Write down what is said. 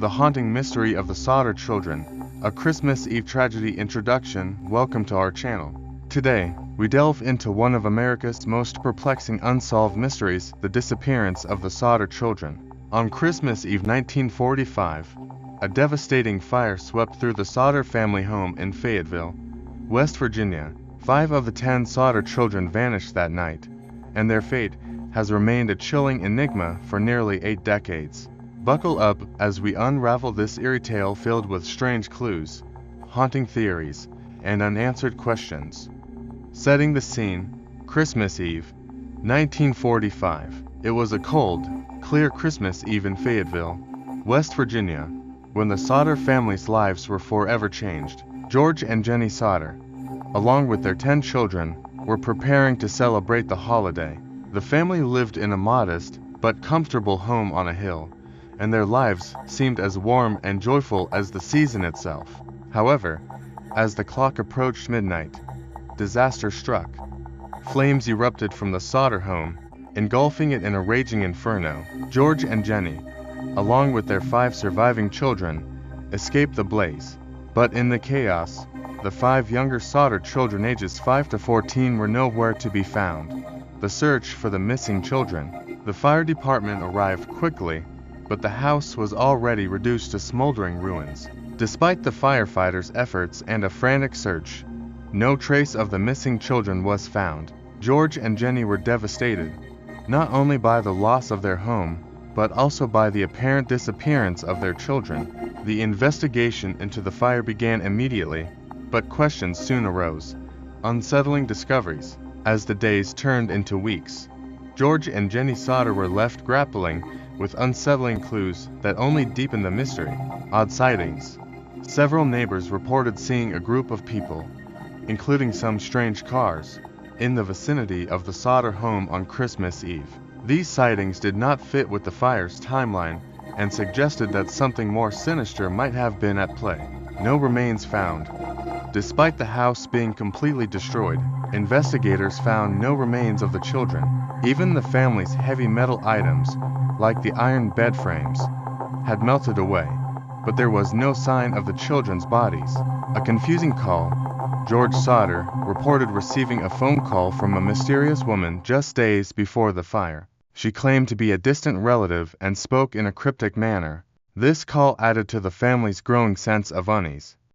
The Haunting Mystery of the Sodder Children, a Christmas Eve tragedy introduction. Welcome to our channel. Today, we delve into one of America's most perplexing unsolved mysteries, the disappearance of the Sodder children. On Christmas Eve 1945, a devastating fire swept through the Sodder family home in Fayetteville, West Virginia. 5 of the 10 Sodder children vanished that night, and their fate has remained a chilling enigma for nearly 8 decades. Buckle up as we unravel this eerie tale filled with strange clues, haunting theories, and unanswered questions. Setting the scene, Christmas Eve, 1945. It was a cold, clear Christmas Eve in Fayetteville, West Virginia, when the Sodder family's lives were forever changed. George and Jennie Sodder, along with their 10 children, were preparing to celebrate the holiday. The family lived in a modest but comfortable home on a hill, and their lives seemed as warm and joyful as the season itself. However, as the clock approached midnight, disaster struck. Flames erupted from the Sodder home, engulfing it in a raging inferno. George and Jennie, along with their 5 surviving children, escaped the blaze. But in the chaos, the 5 younger Sodder children ages 5 to 14 were nowhere to be found. The search for the missing children. The fire department arrived quickly, but the house was already reduced to smoldering ruins. Despite the firefighters' efforts and a frantic search, no trace of the missing children was found. George and Jennie were devastated, not only by the loss of their home, but also by the apparent disappearance of their children. The investigation into the fire began immediately, but questions soon arose, unsettling discoveries. As the days turned into weeks, George and Jennie Sodder were left grappling with unsettling clues that only deepened the mystery. Odd sightings. Several neighbors reported seeing a group of people, including some strange cars, in the vicinity of the Sodder home on Christmas Eve. These sightings did not fit with the fire's timeline and suggested that something more sinister might have been at play. No remains found. Despite the house being completely destroyed, investigators found no remains of the children. Even the family's heavy metal items, like the iron bed frames, had melted away, but there was no sign of the children's bodies. A confusing call. George Sodder reported receiving a phone call from a mysterious woman just days before the fire. She claimed to be a distant relative and spoke in a cryptic manner. This call added to the family's growing sense of unease.